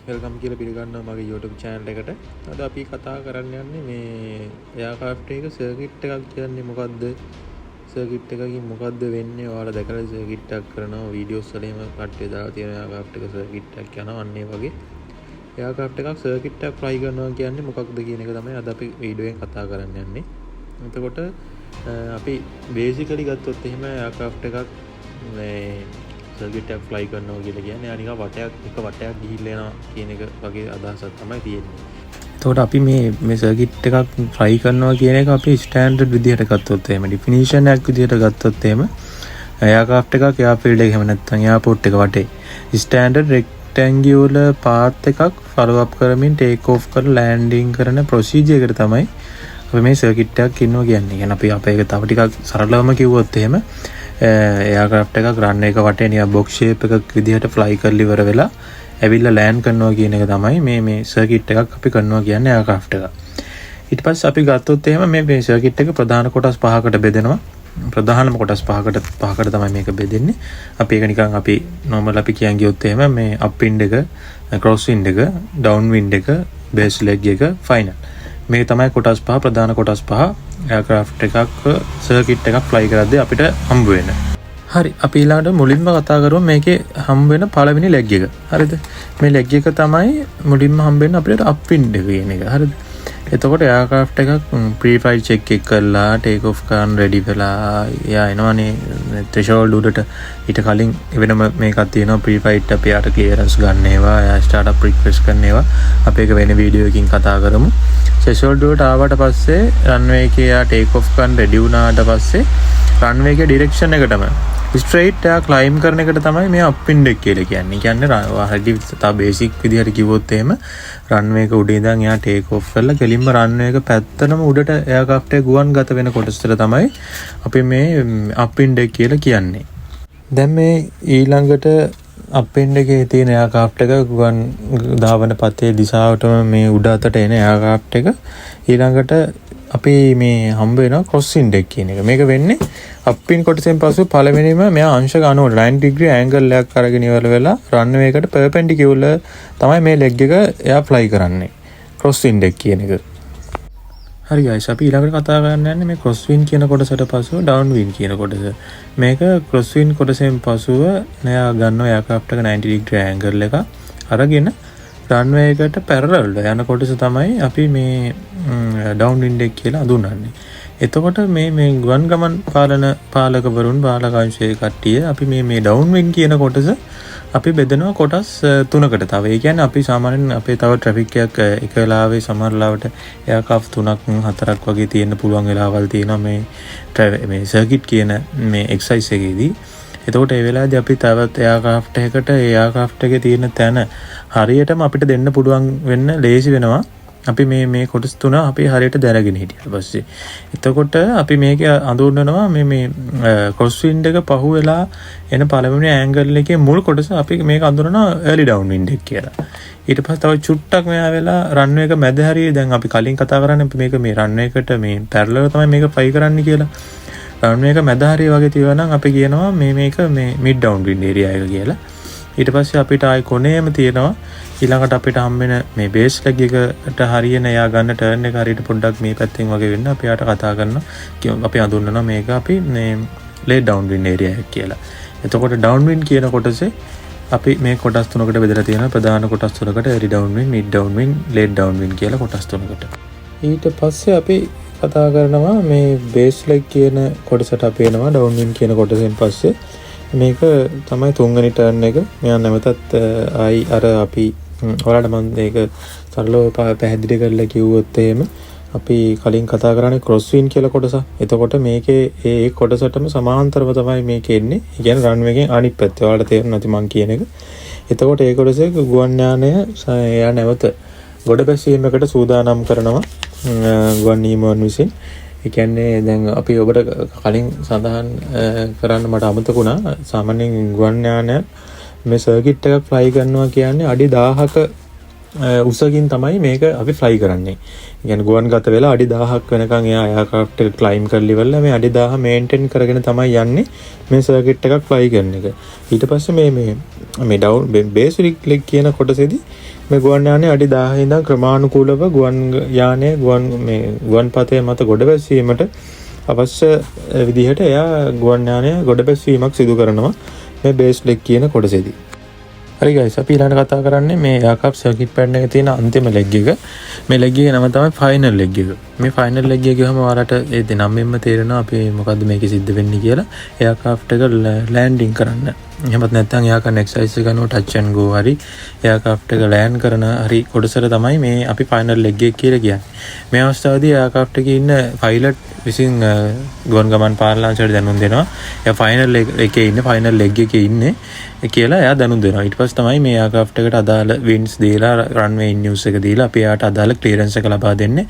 Welcome කියලා පිළිගන්නවා මගේ YouTube channel එකට. අද අපි කතා කරන්න යන්නේ මේ එයාක්‍රාෆ්ට් එක සර්කිට් එකක් කියන්නේ මොකද්ද? සර්කිට් එකකින් මොකද්ද වෙන්නේ? ඔයාලා දැකලා සර්කිට් එකක් කරනවා වීඩියෝස් වල එහෙම කට්ටිය දාලා තියෙන එයාක්‍රාෆ්ට් එක සර්කිට් එකක් යනවා අන්න ඒ වගේ. එයාක්‍රාෆ්ට් එකක් සර්කිට් එකක් ෆ්ලයි කරනවා කියන්නේ මොකක්ද කියන එක තමයි අද අපි වීඩියෝෙන් කතා කරන්න යන්නේ. එතකොට අපි බේසිකලි ගත්තොත් එහෙම එයාක්‍රාෆ්ට් එකක් මේ සර්කිට් එකක් ෆ්ලයි කරනවා කියලා කියන්නේ අනික වටයක් ගිහිල්ලා යනවා කියන එක වගේ අදහසක් තමයි තියෙන්නේ. එතකොට අපි මේ සර්කිට් එකක් ෆ්ලයි කරනවා කියන එක අපි ස්ටෑන්ඩඩ් විදිහට ගත්තොත් එහෙම ඩිෆිනිෂන් එකක් විදිහට ගත්තොත් එහෙම එයාක්‍රාෆ්ට් එකක් එයාෆීල්ඩ් එක එහෙම නැත්නම් එයාපෝට් එක වටේ ස්ටෑන්ඩඩ් රෙක්ටැන්ගියුලර් පාත් එකක් ෆලෝ අප් කරමින් ටේක් ඔෆ් කරලා ලෑන්ඩින් කරන ප්‍රොසීජර් එකට තමයි අපි මේ සර්කිට් එකක් ඉන්නවා කියන්නේ. يعني අපි අපේ එක තව ටිකක් සරලවම කිව්වොත් එහෙම එයාක්‍රාෆ්ට් එකක් රන් එක වටේ නිකන් බොක්ස් ෂේප් එකක් විදිහට ෆ්ලයි කරලා ඉවර වෙලා ඇවිල්ලා ලෑන්ඩ් කරනවා කියන එක තමයි මේ සර්කිට් එකක් අපි කරනවා කියන්නේ එයාක්‍රාෆ්ට් එක. ඊට පස්සේ අපි ගත්තොත් එහෙම මේ සර්කිට් එක ප්‍රධාන කොටස් පහකට බෙදෙනවා. ප්‍රධානම කොටස් පහකට තමයි මේක බෙදෙන්නේ. අපි ඒක නිකන් අපි normal අපි කියන් ගියොත් එහෙම මේ අප් වින්ඩ් එක, ක්‍රොස් වින්ඩ් එක, ඩවුන් වින්ඩ් එක, බේස් ලෙග් එක, ෆයිනල්. මේ තමයි කොටස් පහ ප්‍රධාන කොටස් පහ එයාක්‍රාෆ්ට් එකක් සර්කිට් එකක් ෆ්ලයි කරද්දී අපිට හම්බ වෙන. හරි අපි ඊළඟට මුලින්ම කතා කරමු මේකේ හම්බ වෙන පළවෙනි ලෙග් එක. හරිද? මේ ලෙග් එක තමයි මුලින්ම හම්බ වෙන අපිට අප් වින්ඩ් එක කියන එක. හරිද? එතකොට එයාක්‍රාෆ්ට් එකක් ප්‍රී ෆ්ලයිට් චෙක් එක කරලා ටේක් ඔෆ් කරන්න රෙඩි වෙලා එයා එනවනේ ත්‍රෙෂෝල්ඩ් උඩට. ඊට කලින් වෙනම මේකක් තියෙනවා ප්‍රී ෆ්ලයිට් අපි යාට ක්ලියරන්ස් ගන්න ඒවා එයා ස්ටාර්ට් අප් රික්වෙස්ට් කරන ඒවා අපි ඒක වෙන වීඩියෝ එකකින් කතා කරමු. ත්‍රෙෂෝල්ඩ් උඩට ආවට පස්සේ රන්වේ එකේ යා ටේක් ඔෆ් කරන්න රෙඩි වුණාට පස්සේ රන්වේ එකේ ඩිරෙක්ෂන් එකටම ස්ට්‍රේට් එයා ක්ලයිම් කරන එකට තමයි මේ අප් වින්ඩ් එක කියලා කියන්නේ. කියන්නේ හරි තව බේසික් විදිහට කිව්වොත් එහෙම රන්වේ එක උඩ ඉඳන් එයා ටේක් ඔෆ් කරලා කෙලින්ම රන්වේ එක පැත්තටම උඩට එයාක්‍රාෆ්ට් එක ගුවන් ගත වෙන කොටසට තමයි අපි මේ අප් වින්ඩ් එක කියලා කියන්නේ. දැන් මේ ඊළඟට අප් වින්ඩ් එකේ තියෙන එයාක්‍රාෆ්ට් එක ගුවන් ධාවන පතේ දිශාවටම මේ උඩ අතට එන එයාක්‍රාෆ්ට් එක ඊළඟට අපි මේ හම්බ වෙනවා ක්‍රොස් වින්ඩ් එක කියන එක. මේක වෙන්නේ අප් වින්ඩ් කොටසෙන් පසු පළවෙනිම මෙයා අංශ 90 ඩිග්‍රී ඇන්ගල් එකක් අරගෙන ඉවර වෙලා රන්වේ එකට පර්පෙන්ඩිකියුලර් තමයි මේ ලෙග් එක එයා ෆ්ලයි කරන්නේ. ක්‍රොස් වින්ඩ් එක කියන එක. හරි ගයිස් අපි ඊළඟට කතා කරන්න යන්නේ මේ ක්‍රොස් වින්ඩ් කියන කොටසට පසුව ඩවුන් වින්ඩ් කියන කොටස. මේක ක්‍රොස් වින්ඩ් කොටසෙන් පසුව මෙයා ගන්නවා එයාක්‍රාෆ්ට් එක 90 ඩිග්‍රී ඇන්ගල් එක අරගෙන රන්වේ එකට පැරලල් යන කොටස තමයි අපි මේ ඩවුන් වින්ඩ් එක කියලා හඳුන්වන්නේ. එතකොට මේ ගුවන් ගමන් පාලකවරුන් පාලකාංශයේ කට්ටිය අපි මේ ඩවුන් වින්ඩ් කියන කොටස අපි බෙදනවා කොටස් තුනකට. තව ඒ කියන්නේ අපි සාමාන්‍යයෙන් අපේ තව ට්‍රැෆික් එකක් එක වෙලාවෙ සමහර ලාවට එයාක්‍රාෆ්ට් 3ක් 4ක් වගේ තියෙන්න පුළුවන් වෙලාවල් තියෙනවා මේ සර්කිට් කියන මේ එක්සයිස් එකේදී. එතකොට ඒ වෙලාවේදී අපි තවත් එයාක්‍රාෆ්ට් එකකට එයාක්‍රාෆ්ට් එකේ තියෙන තැන හරියටම අපිට දෙන්න පුළුවන් වෙන්න ලේසි වෙනවා. අපි මේ කොටස් තුන අපි හරියට දැනගෙන හිටියට පස්සේ. එතකොට අපි මේක අඳුරනවා මේ ක්‍රොස් වින්ඩ් එක පහු වෙලා එන පළවෙනි ඇන්ගල් එකේ මුල් කොටස අපි මේක අඳුරනවා early down wind එක කියලා. ඊට පස්සේ තව චුට්ටක් මෙහා වෙලා රන්වේ එක මැද හරියේ දැන් අපි කලින් කතා කරන්නේ මේක මේ රන්වේ එකට මේ පැරලල් තමයි මේක ෆ්ලයි කරන්න කියලා. රන්වේ එක මැද හරිය වගේ තියෙනවා නම් අපි කියනවා මේක mid down wind area එක කියලා. ඊට පස්සේ අපිට ආයි කොනේම තියෙනවා ඊළඟට අපිට හම්බෙන මේ බේස් ලෙග් එකට හරියන එයා ගන්න ටර්න් එක හරියට පොඩ්ඩක් මේ පැත්තෙන් වගේ වෙන්න අපි යාට කතා කරනවා අපි හඳුන්වනවා මේක අපි මේ ලේ ඩවුන් වින්ඩ් ඒරියා එක කියලා. එතකොට ඩවුන් වින්ඩ් කියන කොටසේ අපි මේ කොටස් තුනකට බෙදලා තියෙනවා. ප්‍රධාන කොටස් තුනකට early down wind, mid down wind, late down wind කියලා කොටස් තුනකට. ඊට පස්සේ අපි කතා කරනවා මේ බේස් ලෙග් කියන කොටසට අපි එනවා ඩවුන් වින්ඩ් කියන කොටසෙන් පස්සේ මේක තමයි තුන්වෙනි ටර්න් එක. මෙයා නැවතත් ආයි අර අපි ඔයාලට මම මේක සරලව පැහැදිලි කරලා කිව්වොත් එහෙම අපි කලින් කතා කරන්නේ ක්‍රොස් වින්ඩ් කියලා කොටස. එතකොට මේකේ ඒ කොටසටම සමාන්තරව තමයි මේක එන්නේ. ඒ කියන්නේ රන්වේ එකෙන් අනිත් පැත්තේ. ඔයාලට තේරුණා නැති මං කියන එක. එතකොට ඒ කොටසේ ගුවන් යානය එයා නැවත ගොඩ බැසීමකට සූදානම් කරනවා ගුවන් නියමුවන් විසින්. ඒ කියන්නේ දැන් අපි ඔබට කලින් සඳහන් කරන්න මට අමතකුණා සාමාන්‍යයෙන් ගුවන් යානය මේ සර්කිට් එකක් ෆ්ලයි කරනවා කියන්නේ අඩි 1000ක උසකින් තමයි මේක අපි ෆ්ලයි කරන්නේ. يعني ගුවන් ගත වෙලා අඩි 1000ක් වෙනකන් එයා එයාක්‍රාෆ්ට් එක ක්ලයිම් කරලා ඉවරලා මේ අඩි 1000 මේන්ටේන් කරගෙන තමයි යන්නේ මේ සර්කිට් එකක් ෆ්ලයි කරන එක. ඊට පස්සේ මේ ඩවුන් බේස් ලිග් කියන කොටසේදී මේ ගුවන් යානය අඩි 1000 ඉඳන් ක්‍රමානුකූලව ගුවන් යානය ගුවන් පතේ මත ගොඩ බැසීමට අවශ්‍ය විදිහට එයා ගුවන් යානය ගොඩ බැසීමක් සිදු කරනවා මේ බේස් ලිග් කියන කොටසේදී. හරි guys අපි ඊළඟට කතා කරන්නේ මේ එයාක්‍රාෆ්ට් සර්කිට් පැඩ් එකේ තියෙන අන්තිම ලෙග් එක. මේ ලෙග් එකේ නම තමයි ෆයිනල් ලෙග් එක. මේ ෆයිනල් ලෙග් එක ගියම ඔයාලට ඒ දෙනම්ෙන්ම තේරෙනවා අපි මොකද්ද මේකේ සිද්ධ වෙන්නේ කියලා. එයාක්‍රාෆ්ට් එක ලෑන්ඩින් කරන්න. එහෙමත් නැත්නම් එයා කරන එක්සර්සයිස් එක කරනවා ටච් ඇන්ඩ් ගෝ හරි එයාක්‍රාෆ්ට් එක ලෑන්ඩ් කරන හරි කොටසට තමයි මේ අපි ෆයිනල් ලෙග් එක කියලා කියන්නේ. මේ අවස්ථාවේදී එයාක්‍රාෆ්ට් එකේ ඉන්න පයිලට් විසින් ගුවන් ගමන් පාර්ලිමේන්තුවට දැනුම් දෙනවා. එයා ෆයිනල් එකේ ඉන්නේ ෆයිනල් ලෙග් එකේ ඉන්නේ කියලා එයා දැනුම් දෙනවා. ඊට පස්සේ තමයි මේ එයාක්‍රාෆ්ට් එකට අදාළ වින්ඩ්ස් දීලා රන්වේ ඉන්යුස් එක දීලා අපි එයාට අදාළ ක්ලියරන්ස් එක ලබා දෙන්නේ.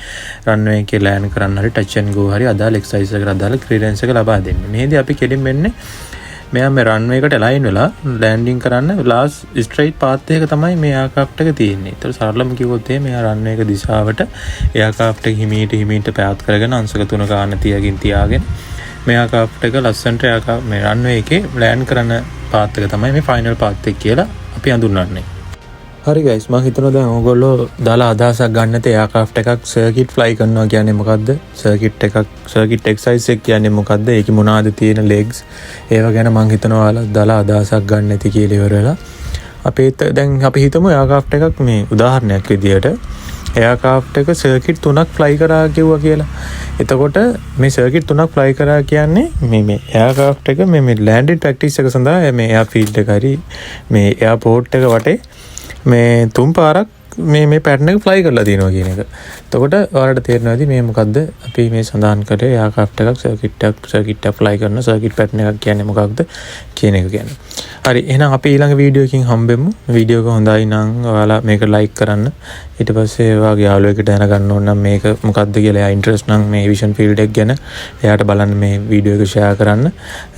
රන්වේ එකේ ලෑන්ඩ් කරන්න හරි ටච් ඇන්ඩ් ගෝ හරි අදාළ එක්සර්සයිස් එකට අදාළ ක්ලියරන්ස් එක ලබා දෙන්නේ. මේදී අපි කෙලින් වෙන්නේ මෙයා මේ රන්වේ එකට ලයින් වෙලා ලෑන්ඩින් කරන්න ලාස්ට් ස්ට්‍රේට් පාත් එක තමයි මේ එයාක්‍රාෆ්ට් එක තියෙන්නේ. ඒතර සරලම කිව්වොත් මෙයා රන්වේ එක දිශාවට එයාක්‍රාෆ්ට් එක හිමීට පැත් කරගෙන අංශක 3 ගන්න තියාගෙන මේ එයාක්‍රාෆ්ට් එක ලස්සන්ට මේ රන්වේ එකේ ලෑන්ඩ් කරන පාත් එක තමයි මේ ෆයිනල් පාත් එක කියලා අපි හඳුන්වන්නේ. හරි guys මම හිතනවා දැන් ඕගොල්ලෝ දාලා අදහසක් ගන්න නැතේ එයාක්‍රාෆ්ට් එකක් සර්කිට් ෆ්ලයි කරනවා කියන්නේ මොකද්ද? සර්කිට් එක්සර්සයිස් එක කියන්නේ මොකද්ද? ඒකේ මොනවාද තියෙන ලෙග්ස්? ඒව ගැන මම හිතනවා ඔයාලා දාලා අදහසක් ගන්න නැති කියලා ඉවර වෙලා. දැන් අපි හිතමු එයාක්‍රාෆ්ට් එකක් මේ උදාහරණයක් විදියට එයාක්‍රාෆ්ට් එක සර්කිට් 3ක් ෆ්ලයි කරා කිව්වා කියලා. එතකොට මේ සර්කිට් 3ක් ෆ්ලයි කරා කියන්නේ මේ එයාක්‍රාෆ්ට් එක මේ ලෑන්ඩින් ප්‍රැක්ටිස් එක සඳහා මේ එයාෆීල්ඩ් එක හරි මේ එයාපෝට් එක වටේ මේ 3 පාරක් මේ පැටර්න් එක ෆ්ලයි කරලා තියෙනවා කියන එක. එතකොට ඔයාලට තේරෙනවාද මේ මොකද්ද අපි මේ සඳහන් කරේ එයාක්‍රාෆ්ට් එකක් සර්කිට් එක ෆ්ලයි කරන සර්කිට් පැටර්න් එකක් කියන්නේ මොකක්ද කියන එක කියන්නේ. හරි එහෙනම් අපි ඊළඟ වීඩියෝ එකකින් හම්බෙමු. වීඩියෝ එක හොඳයි නම් ඔයාලා මේක ලයික් කරන්න. ඊට පස්සේ ඔයාගේ යාළුවෙකුට දැනගන්න ඕන නම් මේක මොකක්ද කියලා එයා ඉන්ට්‍රස්ට් නම් මේ විෂන් ෆීල්ඩ් එක ගැන එයාට බලන්න මේ වීඩියෝ එක ෂෙයා කරන්න,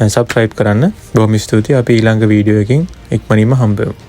සබ්ස්ක්‍රයිබ් කරන්න. බොහොම ස්තුතියි. අපි ඊළඟ වීඩියෝ එකකින් ඉක්මනින්ම හම්බෙමු.